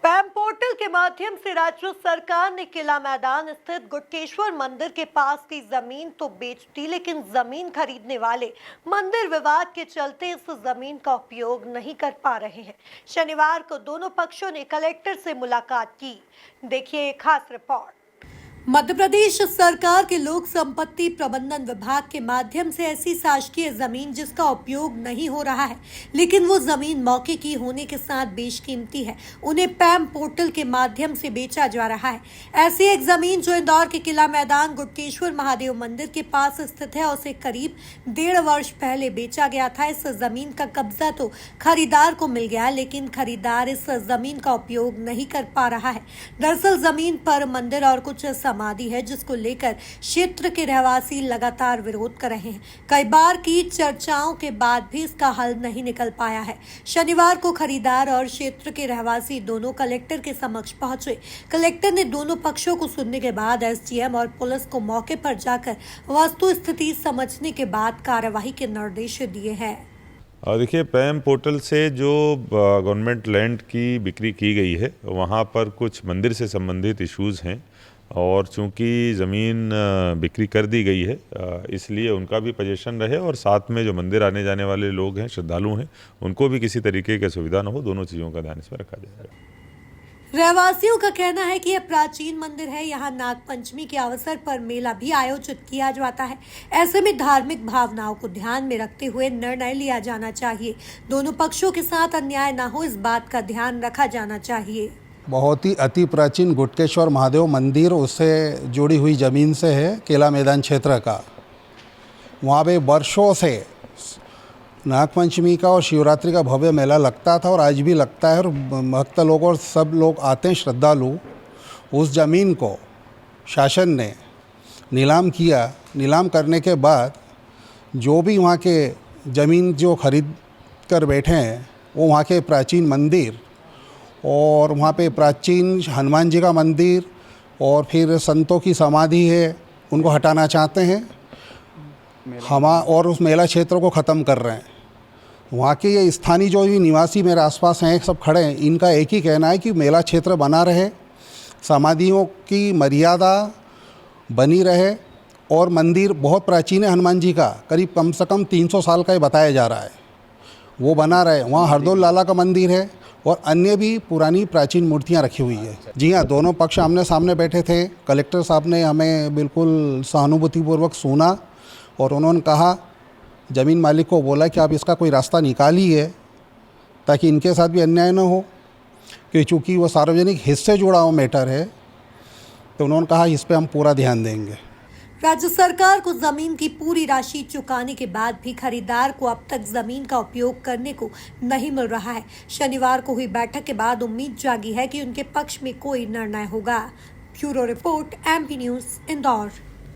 पैम portal के माध्यम से राज्य सरकार ने किला मैदान स्थित गुटकेश्वर मंदिर के पास की जमीन तो बेच दी, लेकिन जमीन खरीदने वाले मंदिर विवाद के चलते इस जमीन का उपयोग नहीं कर पा रहे हैं। शनिवार को दोनों पक्षों ने कलेक्टर से मुलाकात की। देखिए एक खास रिपोर्ट। मध्य प्रदेश सरकार के लोक संपत्ति प्रबंधन विभाग के माध्यम से ऐसी शासकीय जमीन जिसका उपयोग नहीं हो रहा है, लेकिन वो जमीन मौके की होने के साथ बेशकीमती है, उन्हें पैम पोर्टल के माध्यम से बेचा जा रहा है। ऐसी एक जमीन जो इंदौर के किला मैदान गुटकेश्वर महादेव मंदिर के पास स्थित है, उसे करीब 1.5 वर्ष पहले बेचा गया था। इस जमीन का कब्जा तो खरीदार को मिल गया, लेकिन खरीदार इस जमीन का उपयोग नहीं कर पा रहा है। दरअसल जमीन पर मंदिर और कुछ समाधि है, जिसको लेकर क्षेत्र के रहवासी लगातार विरोध कर रहे हैं। कई बार की चर्चाओं के बाद भी इसका हल नहीं निकल पाया है। शनिवार को खरीदार और क्षेत्र के रहवासी दोनों कलेक्टर के समक्ष पहुंचे। कलेक्टर ने दोनों पक्षों को सुनने के बाद एसडीएम और पुलिस को मौके पर जाकर वस्तु स्थिति समझने के बाद कार्यवाही के निर्देश दिए हैं। देखिए, पैम पोर्टल से जो गवर्नमेंट लैंड की बिक्री की गई है, वहाँ पर कुछ मंदिर से संबंधित इश्यूज़ हैं और चूंकि ज़मीन बिक्री कर दी गई है, इसलिए उनका भी पोजीशन रहे और साथ में जो मंदिर आने जाने वाले लोग हैं, श्रद्धालु हैं, उनको भी किसी तरीके की असुविधा न हो, दोनों चीज़ों का ध्यान इसमें रखा जाएगा। रहवासियों का कहना है कि यह प्राचीन मंदिर है, यहाँ नाग पंचमी के अवसर पर मेला भी आयोजित किया जाता है। ऐसे में धार्मिक भावनाओं को ध्यान में रखते हुए निर्णय लिया जाना चाहिए। दोनों पक्षों के साथ अन्याय न हो, इस बात का ध्यान रखा जाना चाहिए। बहुत ही अति प्राचीन गुटकेश्वर महादेव मंदिर, उससे जुड़ी हुई ज़मीन से है, किला मैदान क्षेत्र का। वहाँ पे वर्षों से नागपंचमी का और शिवरात्रि का भव्य मेला लगता था और आज भी लगता है और भक्त लोग और सब लोग आते हैं, श्रद्धालु। उस ज़मीन को शासन ने नीलाम किया। नीलाम करने के बाद जो भी वहाँ के ज़मीन जो खरीद कर बैठे हैं, वो वहाँ के प्राचीन मंदिर और वहाँ पे प्राचीन हनुमान जी का मंदिर और फिर संतों की समाधि है, उनको हटाना चाहते हैं और उस मेला क्षेत्र को ख़त्म कर रहे हैं। वहाँ के ये स्थानीय जो भी निवासी मेरे आसपास हैं, सब खड़े हैं, इनका एक ही कहना है कि मेला क्षेत्र बना रहे, समाधियों की मर्यादा बनी रहे और मंदिर बहुत प्राचीन है, हनुमान जी का करीब कम से कम 300 साल का ही बताया जा रहा है, वो बना रहे। वहाँ हरदौल लाला का मंदिर है और अन्य भी पुरानी प्राचीन मूर्तियाँ रखी हुई है। जी हाँ, दोनों पक्ष आमने सामने बैठे थे। कलेक्टर साहब ने हमें बिल्कुल सहानुभूतिपूर्वक सुना और उन्होंने कहा, ज़मीन मालिक को बोला कि आप इसका कोई रास्ता निकालिए ताकि इनके साथ भी अन्याय न हो, कि चूँकि वो सार्वजनिक हित से जुड़ा हुआ मैटर है, तो उन्होंने कहा इस पर हम पूरा ध्यान देंगे। राज्य सरकार को जमीन की पूरी राशि चुकाने के बाद भी खरीदार को अब तक जमीन का उपयोग करने को नहीं मिल रहा है। शनिवार को हुई बैठक के बाद उम्मीद जागी है कि उनके पक्ष में कोई निर्णय होगा। Bureau report, MP news, Indore.